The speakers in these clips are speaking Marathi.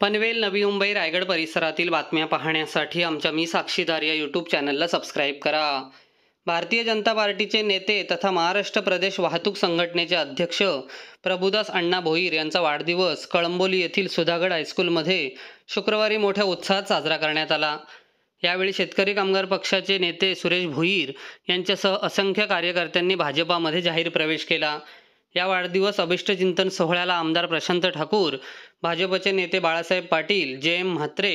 पनवेल, नवी मुंबई, रायगड परिसरातील बातम्या पाहण्यासाठी आमच्या मी साक्षीदार या यूट्यूब चॅनलला सबस्क्राईब करा। भारतीय जनता पार्टीचे नेते तथा महाराष्ट्र प्रदेश वाहतूक संघटनेचे अध्यक्ष प्रभुदास अण्णा भोईर यांचा वाढदिवस कळंबोली येथील सुधागड हायस्कूलमध्ये शुक्रवारी मोठ्या उत्साहात साजरा करण्यात आला। यावेळी शेतकरी कामगार पक्षाचे नेते सुरेश भोईर यांच्यासह असंख्य कार्यकर्त्यांनी भाजपामध्ये जाहीर प्रवेश केला। या वाढदिवस अभिष्टचिंतन सोहळ्याला आमदार प्रशांत ठाकूर, भाजपचे नेते बाळासाहेब पाटील, JM म्हात्रे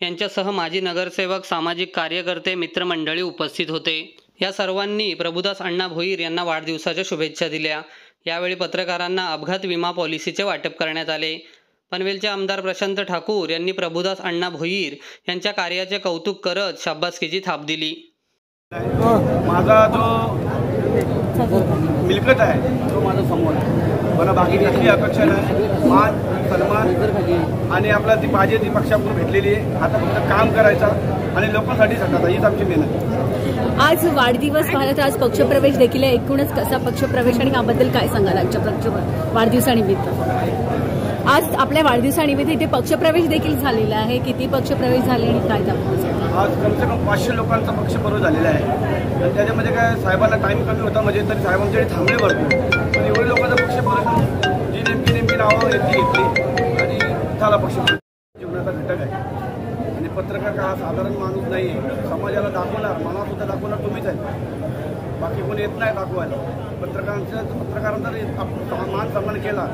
यांच्यासह माजी नगरसेवक, सामाजिक कार्यकर्ते, मित्रमंडळी उपस्थित होते। या सर्वांनी प्रभुदास अण्णा भोईर यांना वाढदिवसाच्या शुभेच्छा दिल्या। यावेळी पत्रकारांना अपघात विमा पॉलिसीचे वाटप करण्यात आले। पनवेलचे आमदार प्रशांत ठाकूर यांनी प्रभुदास अण्णा भोईर यांच्या कार्याचे कौतुक करत शाबासकीची थाप दिली। माझा जो मिलकत आहे तो माझा समोर आहे, मला बाकी कसली अपेक्षा नाही। मान सन्मान आणि आपला ती पाहिजे ती पक्षाकडून भेटलेली आहे। आता फक्त काम करायचं आणि लोकांसाठी झटायचं, हीच आमची मेहनत। आज वाढदिवस भारत, आज पक्षप्रवेश देखील आहे। एकूणच कसा पक्षप्रवेश आणि याबद्दल काय सांगाल आजच्या वाढदिवसानिमित्त? आज आपल्या वाढदिवसानिमित्त इथे पक्षप्रवेश देखील झालेला आहे। किती पक्षप्रवेश झाले आणि काय दाखवतो? आज कम से कम 500 लोकांचा पक्षप्रवेश झालेला आहे आणि त्याच्यामध्ये काय साहेबांना टाईम कमी होता, म्हणजे तरी साहेबांच्याकडे थांबले भरपूर, पण एवढे लोकांचा पक्षप्रवेश जी नेमकी नावं घेतली आणि झाला पक्षप्रवेश। जीवनाचा घटक आहे आणि पत्रकार हा साधारण माणूस नाही आहे, समाजाला दाखवणार, मला सुद्धा दाखवणार तुम्हीच आहे, बाकी कोणी येत नाही दाखवायला। पत्रकारांचा मान सन्मान केला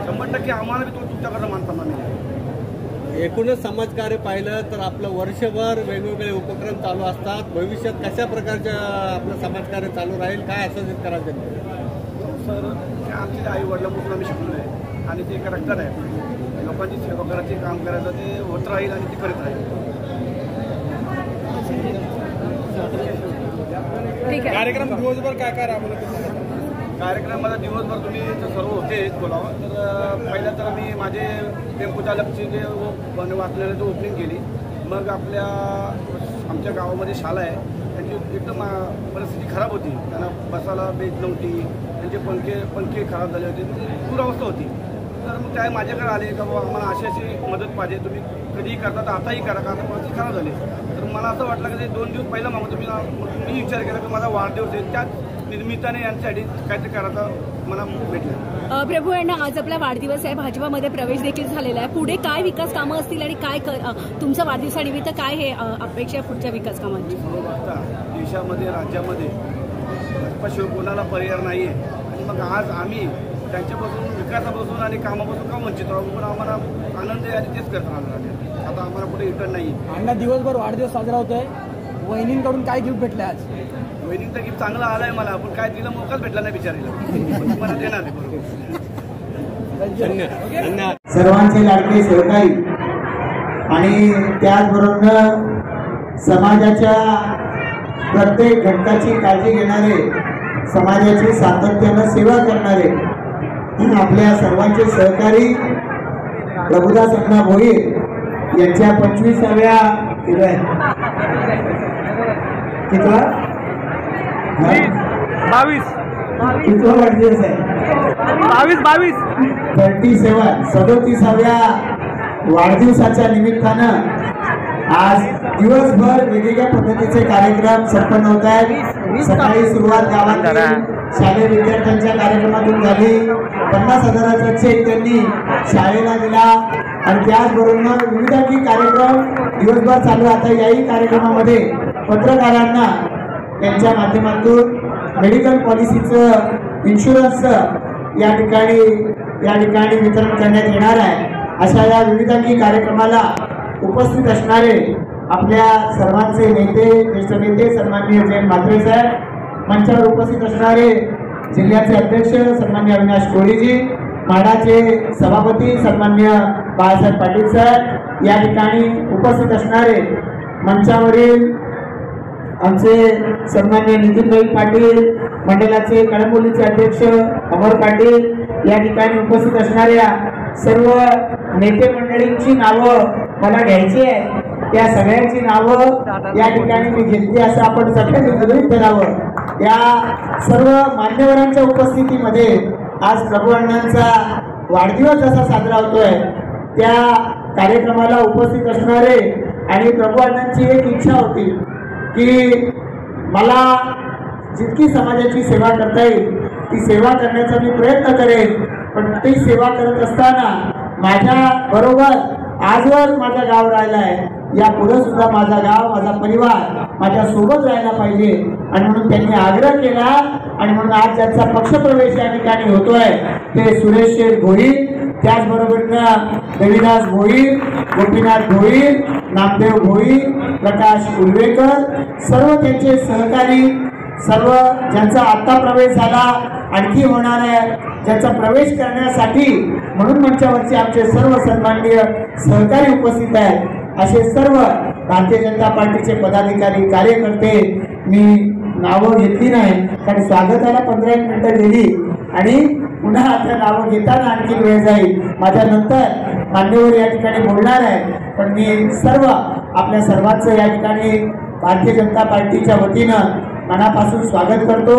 100% आम्हाला बी तुमच्याकडनं मान सन्मान मिळाला। एकूणच समाजकार्य पाहिलं तर आपलं वर्षभर वेगवेगळे उपक्रम चालू असतात। भविष्यात कशा प्रकारचं आपलं समाजकार्य चालू राहील, काय आश्वासित करायचं? सर, आमच्या आई वडिलांपासून आम्ही शिकलो आहे आणि ते करेक्टर आहे, लोकांची सेवा करायची, काम करायचं, ते होत राहील आणि ते करत राहील। कार्यक्रम दिवसभर काय काय राबवलं? कार्यक्रमाला दिवसभर तुम्ही सर्व होते बोलावं तर पहिला तर मी माझे टेम्पो चालकची जे वाचलेले जो ओपनिंग केली, मग आमच्या गावामध्ये शाळा आहे, त्यांची एकदम परिस्थिती खराब होती, त्यांना बसायला बेंच नव्हती, त्यांचे पंखे खराब झाले होते, पूर अवस्था होती। तर मग त्या माझ्याकडे आले का बाबा आम्हाला अशी मदत पाहिजे, तुम्ही कधीही करता तर आताही करा, का आता परिस्थिती खराब झाली। तर मला असं वाटलं की ते 2 दिवस पहिला मागून मी विचार केला की माझा वाढदिवस आहे, त्याच निर्मिताने यांच्यासाठी काहीतरी करायचं मला भेटलं। प्रभू अण्णा, आज आपला वाढदिवस आहे, भाजपामध्ये प्रवेश देखील झालेला आहे। पुढे काय विकास कामं असतील आणि काय तुमच्या वाढदिवसानिमित्त काय हे अपेक्षा पुढच्या विकास कामांची? देशामध्ये, राज्यामध्ये भाजपाशिवाय कोणाला पर्याय नाही आहे आणि मग आज आम्ही त्यांच्यापासून, विकासापासून आणि कामापासून का वंचित राहू, पण आम्हाला आनंद आहे आणि तेच करत राहणार। आता आम्हाला कुठे रिटर्न नाही। अण्णा, दिवसभर वाढदिवस साजरा होतोय, वहिनींकडून काय गिफ्ट भेटले आज? वहिनींचा गिफ्ट चांगला आलाय मला, पण काय तिला मोकाच भेटला नाही बिचारीला, तुम्हाला देणार आहे। सर्वांचे लाडके सहकारी आणि त्याचबरोबर समाजाच्या प्रत्येक घटकाची काळजी घेणारे, समाजाची सातत्यानं सेवा करणारे आपल्या सर्वांचे सहकारी प्रभुदास अण्णा भोईर यांच्या 25व्या कितवा वाढदिवस आहे, 37व्या वाढदिवसाच्या निमित्तानं आज दिवसभर वेगवेगळ्या पद्धतीचे कार्यक्रम संपन्न होत आहेत। सकाळी सुरुवात गावातील शालेय विद्यार्थ्यांच्या कार्यक्रमातून झाली, 50,000चा चेक त्यांनी शाळेला दिला आणि त्याचबरोबर विविध कार्यक्रम दिवसभर चालू। आता याही कार्यक्रमामध्ये पत्रकारांना त्यांच्या माध्यमातून मेडिकल पॉलिसीचं, इन्शुरन्सचं या ठिकाणी वितरण करण्यात येणार आहे। अशा या विविध कार्यक्रमाला उपस्थित असणारे आपल्या सर्वांचे नेते, ज्येष्ठ नेते सन्माननीय JM म्हात्रे साहेब, मंचावर उपस्थित असणारे जिल्ह्याचे अध्यक्ष सन्माननीय अविनाश कोळीजी, म्हाडाचे सभापती सन्माननीय बाळासाहेब पाटील साहेब, या ठिकाणी उपस्थित असणारे मंचावरील आमचे सन्माननीय नितीनभाई पाटील, मंडळाचे कळंबोलीचे अध्यक्ष अमर पाटील, या ठिकाणी उपस्थित असणाऱ्या सर्व नेते मंडळींची नावं मला घ्यायची आहे, त्या सगळ्यांची नावं या ठिकाणी मी घेतली असं आपण सगळ्यांनी गृहीत धरावं। या सर्व मान्यवरांच्या उपस्थितीमध्ये आज प्रभू अण्णांचा वाढदिवस जसा साजरा होतोय त्या कार्यक्रमाला उपस्थित असणारे आणि प्रभू अण्णांची एक इच्छा होती की मला जितकी समाजाची सेवा करता येईल ती सेवा करण्याचा मी प्रयत्न करेन, पण ती सेवा करत असताना माझ्या बरोबर आजवर माझं गाव राहिलं आहे, या पुढे सुद्धा माझा गाव माझा परिवार माझ्या सोबत राहायला पाहिजे आणि म्हणून त्यांनी आग्रह केला आणि म्हणून आज ज्यांचा पक्षप्रवेश या ठिकाणी होतोय ते सुरेश शेठ भोईर, त्याचबरोबरीनं देवीदास भोईर, गोपीनाथ भोईर, नामदेव भोईर, प्रकाश उर्वेकर, सर्व त्यांचे सहकारी, सर्व ज्यांचा आत्ता प्रवेश झाला आणखी होणार आहे, ज्याचा प्रवेश करण्यासाठी म्हणून मंचावरचे आमचे सर्व सन्माननीय सहकारी उपस्थित आहेत, असे सर्व भारतीय जनता पार्टीचे पदाधिकारी कार्यकर्ते, मी नावं घेतली नाही कारण स्वागताला 15 मिनिटं गेली आणि पुन्हा आता नावं घेताना आणखी वेळ जाईल, माझ्या नंतर मान्यवर या ठिकाणी बोलणार आहे, पण मी सर्व आपल्या सर्वांचं या ठिकाणी भारतीय जनता पार्टीच्या वतीनं मनापासून स्वागत करतो।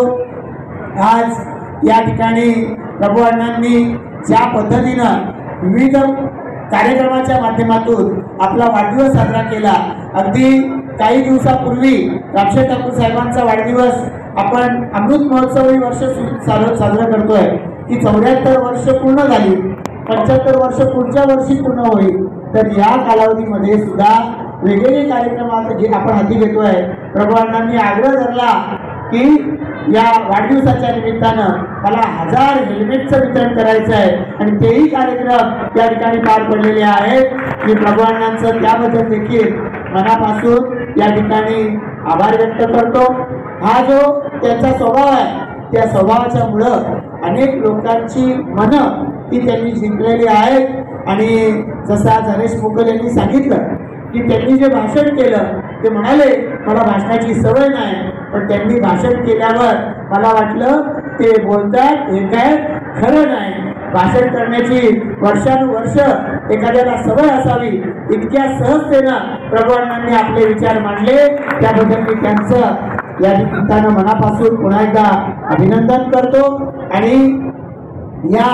आज या ठिकाणी प्रभू अण्णांनी ज्या पद्धतीनं विविध कार्यक्रमाच्या माध्यमातून आपला वाढदिवस साजरा केला, अगदी काही दिवसापूर्वी रामशेठ ठाकूर साहेबांचा वाढदिवस आपण अमृत महोत्सवी वर्ष साजरा करतोय की 74 वर्ष पूर्ण झाली, 75 वर्ष पुढच्या वर्षी पूर्ण होईल, तर या कालावधीमध्ये सुद्धा वेगवेगळे कार्यक्रम आपण हाती घेतोय। प्रभू अण्णांनी आग्रह धरला की या वाढदिवसाच्या निमित्तानं मला 1000 हेल्मेटचं वितरण करायचं आहे आणि तेही कार्यक्रम या ठिकाणी पार पडलेले आहेत। मी प्रभू अण्णांचं त्याबद्दल देखील मनापासून या ठिकाणी आभार व्यक्त करतो। हा जो त्यांचा स्वभाव आहे त्या स्वभावाच्या मुळे अनेक लोकांची मनं ती त्यांनी जिंकलेली आहेत आणि जसा गणेश मुगल यांनी सांगितलं की त्यांनी जे भाषण केलं ते म्हणाले मला भाषणाची सवय नाही, पण त्यांनी भाषण केल्यावर मला वाटलं ते बोलतात हे काय खरं नाही, भाषण करण्याची वर्षानुवर्ष एखाद्याला सवय असावी, इतक्या सहजतेनं प्रभू अण्णांनी आपले विचार मांडले, त्याबद्दल मी त्यांचं या निमित्तानं मनापासून पुन्हा एकदा अभिनंदन करतो। आणि या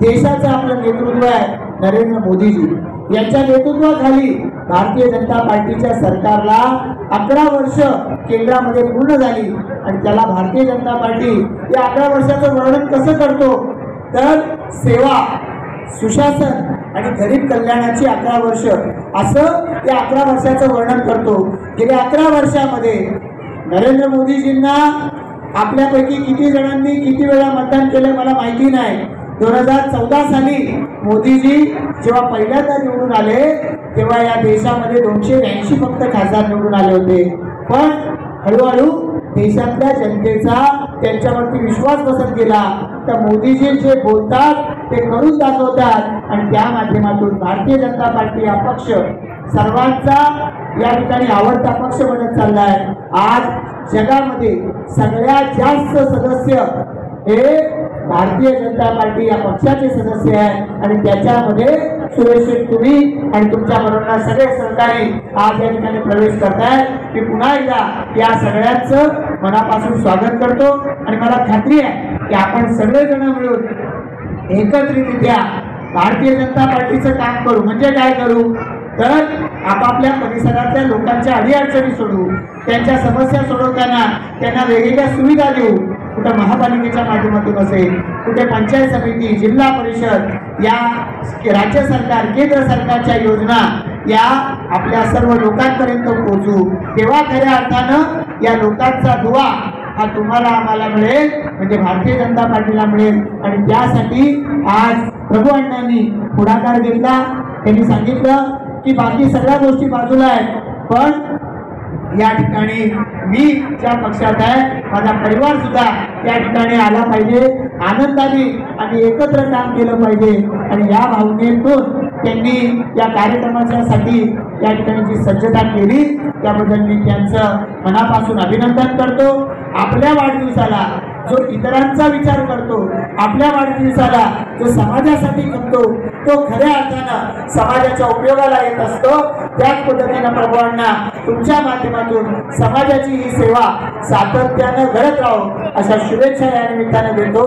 देशाचं आपलं नेतृत्व आहे नरेंद्र मोदीजी यांच्या नेतृत्वाखाली भारतीय जनता पार्टीच्या सरकारला 11 वर्ष केंद्रामध्ये पूर्ण झाली आणि त्याला भारतीय जनता पार्टी या 11 वर्षाचं वर्णन कसं करतो तर सेवा, सुशासन आणि गरीब कल्याणाची 11 वर्ष असं या 11 वर्षाचं वर्णन करतो। गेल्या 11 वर्षामध्ये नरेंद्र मोदीजींना आपल्यापैकी किती जणांनी किती वेळा मतदान केलं मला माहिती नाही। 2014 साली मोदीजी जेव्हा पहिल्यांदा निवडून आले तेव्हा या देशामध्ये 282 फक्त खासदार निवडून आले होते, पण हळूहळू देशातल्या जनतेचा त्यांच्यावरती विश्वास बसत गेला, तर मोदीजी जे बोलतात ते करून दाखवतात आणि त्या माध्यमातून भारतीय जनता पार्टी हा पक्ष सर्वांचा या ठिकाणी आवडता पक्ष बनत चाललाय। आज जगामध्ये सगळ्यात जास्त सदस्य हे भारतीय जनता पार्टी या पक्षाचे सदस्य आहे आणि त्याच्यामध्ये सुरेश शेठ तुम्ही आणि तुमच्या बरोबर सगळे सहकारी आज या ठिकाणी प्रवेश करताय। मी पुन्हा एकदा या सगळ्यांचं मनापासून स्वागत करतो आणि मला खात्री आहे की आपण सगळेजण मिळून एकत्रितरित्या भारतीय जनता पार्टीचं काम करू। म्हणजे काय करू तर आपापल्या परिसरातल्या लोकांच्या अडीअडचणी सोडवू, त्यांच्या समस्या सोडवताना त्यांना वेगवेगळ्या सुविधा देऊ, कुठे महापालिकेच्या माध्यमातून असेल, कुठे पंचायत समिती, जिल्हा परिषद, या राज्य सरकार केंद्र सरकारच्या योजना या आपल्या सर्व लोकांपर्यंत पोहोचू, तेव्हा खऱ्या अर्थानं या लोकांचा दुवा हा तुम्हाला आम्हाला मिळेल, म्हणजे भारतीय जनता पार्टीला मिळेल। आणि त्यासाठी आज प्रभू अण्णांनी पुढाकार घेतला। त्यांनी सांगितलं की बाकी सगळ्या गोष्टी बाजूला आहेत, पण या ठिकाणी मी ज्या पक्षात आहे माझा परिवार सुद्धा त्या ठिकाणी आला पाहिजे, आनंदाने आणि एकत्र काम केलं पाहिजे। आणि या भावनेतून त्यांनी या कार्यक्रमासाठी या ठिकाणी जी सज्जता केली त्याबद्दल मी त्यांचं मनापासून अभिनंदन करतो। आपल्या वाढदिवसाला जो इतरांचा विचार करतो, आपल्या वाढदिवसाला जो समाजासाठी जगतो, तो खऱ्या अर्थानं समाजाच्या उपयोगाला येत असतो। त्याच पद्धतीनं प्रभू अण्णा तुमच्या माध्यमातून समाजाची ही सेवा सातत्यानं घडत राहो अशा शुभेच्छा या निमित्तानं देतो।